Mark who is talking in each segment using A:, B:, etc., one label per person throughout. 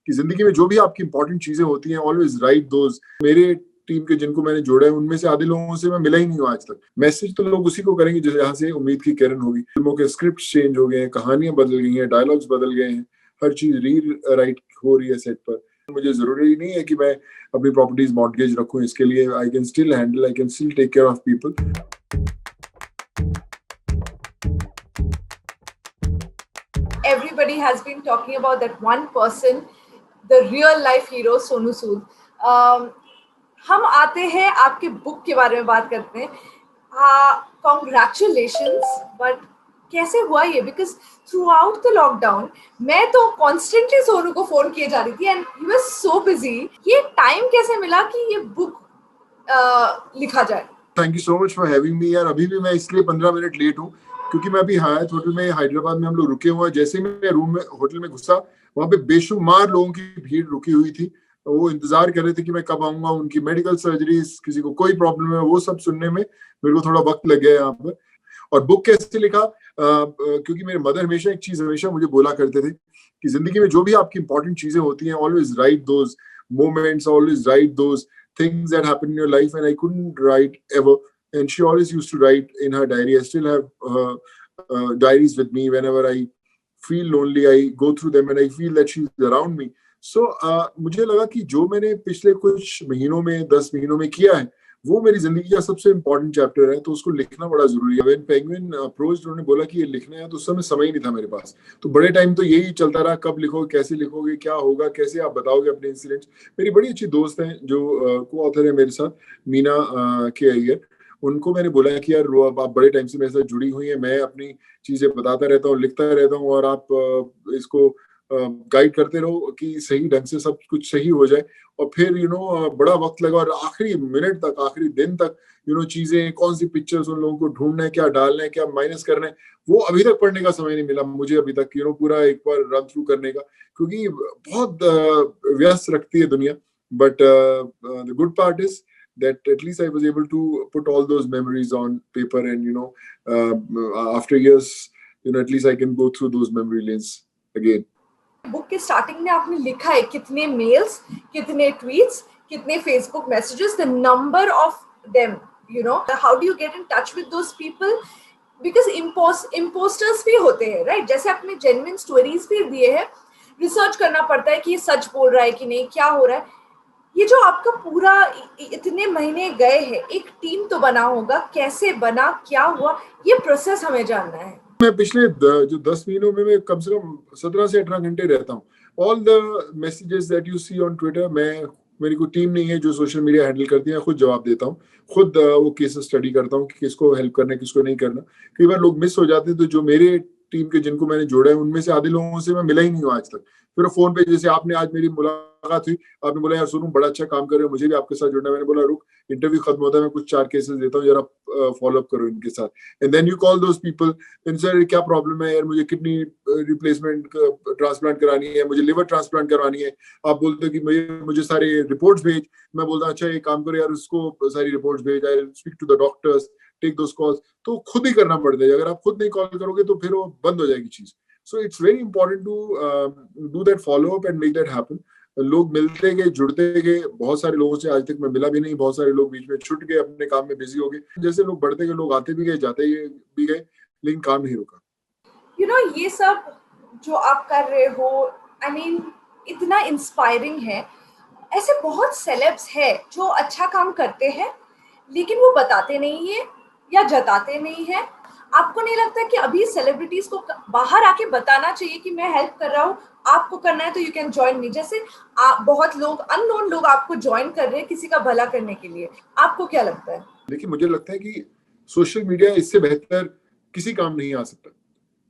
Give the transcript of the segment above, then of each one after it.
A: कि जिंदगी में जो भी आपकी इंपॉर्टेंट चीजें होती हैं, ऑलवेज राइट दोज। मेरे टीम के जिनको मैंने जोड़ा है उनमें से आधे लोगों से मैं मिला ही नहीं हूँ आज तक। मैसेज तो लोग उसी को करेंगे जहाँ से उम्मीद की किरण होगी। फिल्मों के स्क्रिप्ट चेंज हो गए हैं, कहानियां बदल गई हैं, डायलॉग्स बदल गए हैं, हर चीज री राइट हो रही है सेट पर। मुझे जरूरी नहीं है कि मैं अपनी प्रॉपर्टीज मॉर्टगेज रखूं, इसके लिए I can still handle, I can still take care of people.
B: Everybody has been talking about that one person, the real life hero Sonu Sood. हम आते हैं आपके बुक के बारे में बात करते हैं। कॉन्ग्रेचुलेशंस, बट कैसे हुआ ये? Because through out the lockdown मैं तो कॉन्स्टेंटली सोनू को फोन किए जा रही थी and he was so busy. ये टाइम कैसे मिला कि ये बुक लिखा जाए?
A: Thank you so much for having me यार। अभी भी मैं इसलिए 15 मिनट लेट हूँ क्योंकि मैं अभी हयात होटल में हैदराबाद में हम लोग रुके हुए हैं। जैसे ही मैं रूम में होटल में घुसा, वहां पे बेशुमार लोगों की भीड़ रुकी हुई थी। वो इंतजार कर रहे थे कि मैं कब आऊंगा। उनकी मेडिकल सर्जरीज, किसी को कोई प्रॉब्लम है, वो सब सुनने में मेरे को थोड़ा वक्त लग गया यहाँ पर। और बुक कैसे लिखा? क्योंकि मेरे मदर हमेशा एक चीज हमेशा मुझे बोला करते थे कि जिंदगी में जो भी आपकी इंपॉर्टेंट चीजें होती हैं, always right those moments, always right those things that happen in your life. And I couldn't write ever, and she always used to write in her diary. I still have diaries with me. Whenever I feel lonely, I go through them and I feel that she's around me. So मुझे लगा कि जो मैंने पिछले कुछ महीनों में, 10 महीनों में किया है, वो मेरी जिंदगी का सबसे इम्पोर्टेंट चैप्टर है, तो उसको लिखना बड़ा जरूरी है। व्हेन पेंगुइन अप्रोच्ड, उन्होंने बोला कि ये लिखना है, तो उस समय ही नहीं था मेरे पास। तो बड़े टाइम तो यही चलता रहा, कब लिखोगे, कैसे लिखोगे, क्या होगा, कैसे आप बताओगे अपने इंसिडेंट्स। मेरी बड़ी अच्छी दोस्त हैं जो को ऑथर है मेरे साथ, मीना के अय्यर। उनको मैंने बोला कि यार आप बड़े टाइम से मेरे साथ जुड़ी हुई हैं, मैं अपनी चीजें बताता रहता हूँ, लिखता रहता हूँ, और आप इसको गाइड करते रहो कि सही ढंग से सब कुछ सही हो जाए। और फिर बड़ा वक्त लगा, और आखिरी मिनट तक, आखिरी दिन तक चीजें, कौन सी पिक्चर्स उन लोगों को ढूंढना है, क्या डालना है, क्या माइनस करना है, वो अभी तक पढ़ने का समय नहीं मिला मुझे अभी तक पूरा एक बार रन थ्रू करने का, क्योंकि बहुत व्यस्त रखती है दुनिया। But the good part is that at least I was able to put all those memories on paper, and after years, at least I can go through those memory lanes again.
B: Book के starting में आपने लिखा है कितने mails, कितने tweets, कितने Facebook messages, the number of them, how do you get in touch with those people? Because impostors भी होते हैं, राइट? जैसे आपने जेन्युइन स्टोरीज भी दिए हैं, रिसर्च करना पड़ता है कि ये सच बोल रहा है कि नहीं, क्या हो रहा है। ये जो आपका पूरा इतने महीने गए हैं, एक टीम तो बना होगा, कैसे बना, क्या हुआ, ये प्रोसेस हमें जानना है।
A: मैं पिछले जो 10 महीनों में मैं कम से कम 17 से 18 घंटे रहता हूँ। All the messages that you see on Twitter, मेरी कोई टीम नहीं है जो सोशल मीडिया हैंडल करती है, खुद जवाब देता हूँ, खुद वो केसेस स्टडी करता हूँ कि किसको हेल्प करना है, किसको नहीं करना। कई बार लोग मिस हो जाते हैं, तो जो मेरे टीम के जिनको मैंने जोड़ा है उनमें से आधे लोगों से मैं मिला ही नहीं हूँ आज तक। फिर फोन पे, जैसे आपने आज मेरी मुलाकात हुई, आपने बोला यार सोनू बड़ा अच्छा काम कर रहे हो, मुझे भी आपके साथ जुड़ना है। मैंने बोला रुक, इंटरव्यू खत्म होता है, मैं कुछ 4 केसेस देता हूँ, जरा फॉलो अप करो इनके साथ। And then you call those people, sir क्या प्रॉब्लम है यार, मुझे किडनी रिप्लेसमेंट ट्रांसप्लांट करानी है, मुझे लिवर ट्रांसप्लांट करवानी है। आप बोलते हो कि मुझे सारे रिपोर्ट्स भेज। मैं बोलता हूँ अच्छा ये काम करो यार, उसको सारी रिपोर्ट्स भेज, I speak to the doctors, take those calls. तो खुद ही करना पड़ता है, अगर आप खुद नहीं कॉल करोगे तो फिर वो बंद हो जाएगी चीज। So it's very important to do that follow up and make that happen. लोग मिलते गए, जुड़ते गए। बहुत सारे लोगों से आज तक मैं मिला भी नहीं, बहुत सारे लोग बीच में छूट गए, अपने काम में बिजी हो गए। जैसे लोग बढ़ते गए, लोग आते भी गए, जाते भी गए, लेकिन काम नहीं रुका।
B: ये सब जो आप कर रहे हो, आई मीन इतना इंस्पायरिंग है। ऐसे बहुत सेलेब्स है जो अच्छा काम करते हैं लेकिन वो बताते नहीं है या जताते नहीं है। आपको नहीं लगता कि अभी सेलिब्रिटीज को बाहर आके बताना चाहिए कि मैं हेल्प कर रहा हूँ, आपको करना है तो यू कैन ज्वाइन मी? जैसे बहुत लोग, अननोन लोग आपको ज्वाइन कर रहे हैं किसी का भला करने के लिए। आपको क्या लगता है?
A: देखिए, मुझे लगता है कि सोशल मीडिया इससे बेहतर किसी काम नहीं आ सकता।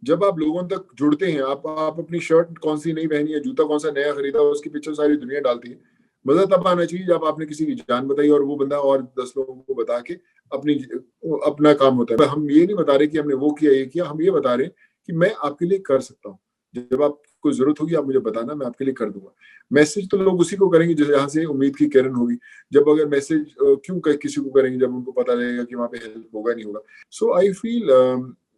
A: जब आप लोगों तक जुड़ते हैं, आप अपनी शर्ट कौन सी नई पहनी है, जूता कौन सा नया खरीदा, उसकी पिक्चर सारी दुनिया डालती है। मजा तब आना चाहिए जब आपने किसी की जान बताई और वो बंदा और 10 लोगों को बता के अपना काम होता है। हम ये नहीं बता रहे कि हमने वो किया, ये किया, हम ये बता रहे हैं कि मैं आपके लिए कर सकता हूँ। जब आपको जरूरत होगी आप मुझे बताना, मैं आपके लिए कर दूंगा। मैसेज तो लोग उसी को करेंगे जहाँ से उम्मीद की किरण होगी। जब अगर मैसेज क्यों किसी को करेंगे जब उनको पता लगेगा कि वहां पे हेल्प होगा नहीं होगा। सो आई फील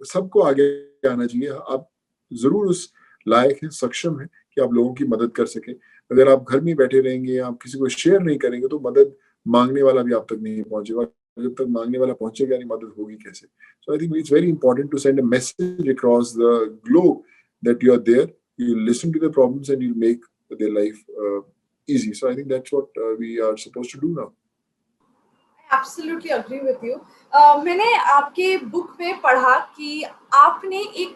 A: सबको आगे आना चाहिए। आप जरूर उस लायक है, सक्षम है कि कि आप लोगों की मदद कर सकें। अगर आप घर में बैठे रहेंगे, आप किसी को शेयर नहीं करेंगे, तो मदद मांगने वाला भी आप तक नहीं पहुंचेगा। जब तक मांगने वाला पहुंचेगा नहीं, मदद होगी कैसे? So I think it's very important to send a message across the globe that you are there, you listen to the problems and you make their life easy. So I think that's what we are supposed to do now.
B: Absolutely agree with you. मैंने आपके book में पढ़ा कि आपने एक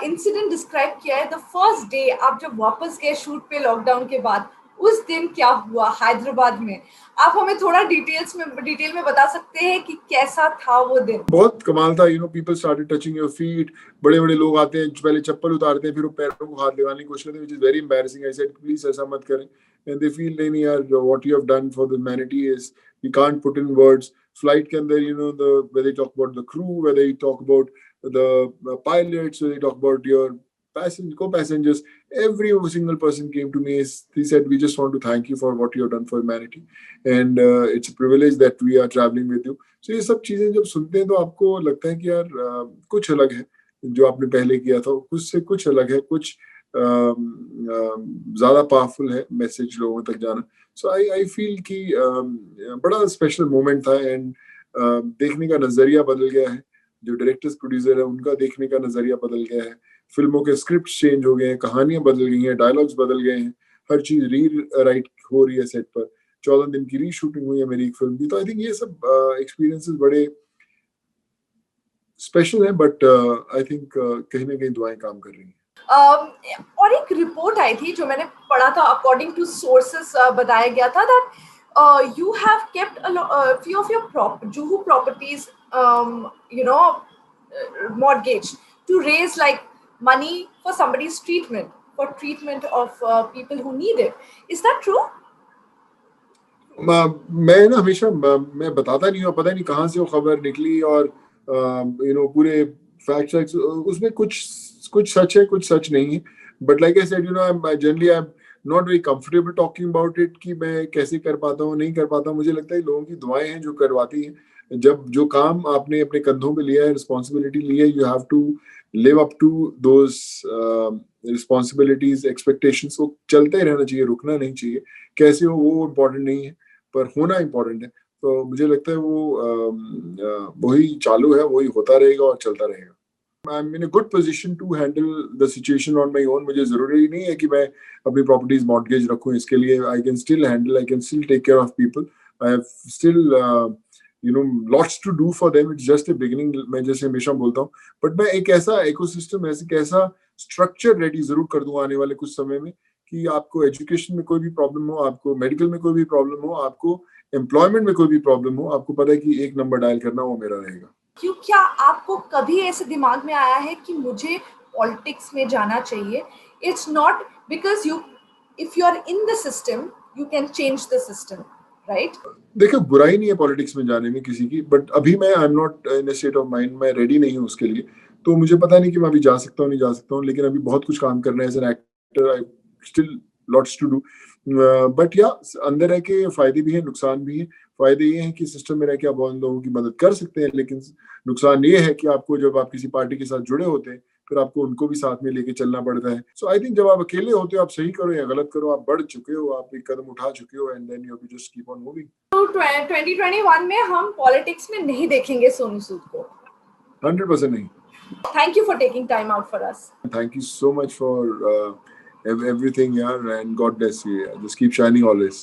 B: incident describe किया है, the first day आप जब वापस गए शूट पे लॉकडाउन के बाद, उस दिन क्या हुआ हैदराबाद में। आप हमें थोड़ा डिटेल में बता सकते हैं कि कैसा था वो दिन?
A: बहुत कमाल था, people started touching your feet. बड़े बड़े लोग आते हैं, पहले चप्पल उतारते हैं, फिर वो पैरों को हाथ लगाने की कोशिश करते हैं, which is very embarrassing. I said please ऐसा मत करें, एंड दे फील नहीं यार, what you have done for the humanity is we can't put in words. Flight के अंदर the whether you talk about the crew, whether you talk about the pilots, whether you talk about your co-passengers, every single person came to me. He said, we just want to thank you for what you have done for humanity, and it's a privilege that we are traveling with you. So ये सब चीजें जब सुनते हैं तो आपको लगता है कि यार कुछ अलग है जो आपने पहले किया था, कुछ से कुछ अलग है, कुछ ज्यादा पावरफुल है मैसेज लोगों तक जाना। सो आई फील कि बड़ा स्पेशल मोमेंट था, एंड देखने का नजरिया बदल गया है। जो डायरेक्टर्स प्रोड्यूसर है उनका देखने का नजरिया बदल गया है, फिल्मों के स्क्रिप्ट चेंज हो गए हैं, कहानियां बदल गई हैं, डायलॉग्स बदल गए हैं, हर चीज री राइट हो रही है सेट पर। 14 दिन की री शूटिंग हुई है मेरी एक फिल्म की। तो आई थिंक ये सब एक्सपीरियंसेस बड़े स्पेशल है, बट आई थिंक कहीं ना कहीं दुआएं काम कर रही हैं।
B: और एक रिपोर्ट आई थी जो मैंने पढ़ा था, अकॉर्डिंग टू सोर्सेस बताया गया था that you have kept few of your Juhu properties mortgage to raise like money for somebody's treatment, for treatment of people who need it. Is that true?
A: मैं ना हमेशा मैं बताता नहीं हूँ, पता नहीं कहाँ से वो खबर निकली, और पूरे फैक्ट्स उसमें कुछ सच है, कुछ सच नहीं है। But like I said, generally I am not very comfortable talking about it कि मैं कैसे कर पाता हूँ, नहीं कर पाता हूँ। मुझे लगता है लोगों की दुआएं हैं जो करवाती हैं। जब जो काम आपने अपने कंधों पे लिया है, रिस्पॉन्सिबिलिटी ली है, you have to live up to those responsibilities, expectations. वो चलते ही रहना चाहिए, रुकना नहीं चाहिए। कैसे हो वो इम्पोर्टेंट नहीं है, पर होना इम्पोर्टेंट है। तो मुझे लगता है वो वही चालू है, वही होता रहेगा और चलता रहेगा। I'm in a good position to handle the situation on my own. मुझे जरूरी नहीं है कि मैं अपनी प्रॉपर्टीज मॉर्गेज रखूं। इसके लिए I can still handle, I can still take care of people. I have still lots to do for them. It's just a beginning. मैं जैसे हमेशा बोलता हूँ, बट मैं एक ऐसा इकोसिस्टम, ऐसा स्ट्रक्चर रेडी जरूर कर दूंगा आने वाले कुछ समय में कि आपको एजुकेशन में कोई भी प्रॉब्लम हो, आपको मेडिकल में कोई भी प्रॉब्लम हो, आपको एम्प्लॉयमेंट में कोई भी प्रॉब्लम हो, आपको पता है कि एक नंबर डायल करना वो मेरा रहेगा।
B: क्यों, क्या आपको कभी ऐसे दिमाग में आया है कि मुझे पॉलिटिक्स में जाना चाहिए? It's not because you, if you are in the system you can change the system, right?
A: देखो, बुराई नहीं है पॉलिटिक्स में जाने में किसी की, बट अभी मैं I am not in a state of mind, मैं रेडी नहीं हूँ उसके लिए। तो मुझे पता नहीं कि मैं अभी जा सकता हूँ नहीं जा सकता हूँ, लेकिन अभी बहुत कुछ काम करना है as an actor. I still lots to do, but या अंदर रह के फायदे भी हैं, नुकसान भी है। फायदे ये हैं कि सिस्टम में रह के आप बहुत लोगों की मदद कर सकते हैं, लेकिन नुकसान ये है कि आपको जब आप किसी पार्टी के साथ जुड़े होते हैं, फिर आपको उनको भी साथ में लेके चलना पड़ता है। सो आई थिंक जब आप अकेले होते हो, आप सही करो या गलत करो, आप बढ़ चुके हो, आप एक कदम उठा चुके हो, and then you have to just keep on moving.
B: तो 2021 में हम पॉलिटिक्स में नहीं देखेंगे सोनू सूद को?
A: 100% नहीं।
B: Thank you for taking time out for us.
A: Thank you so much for everything, yeah, and God bless you. Yeah. Just keep shining always.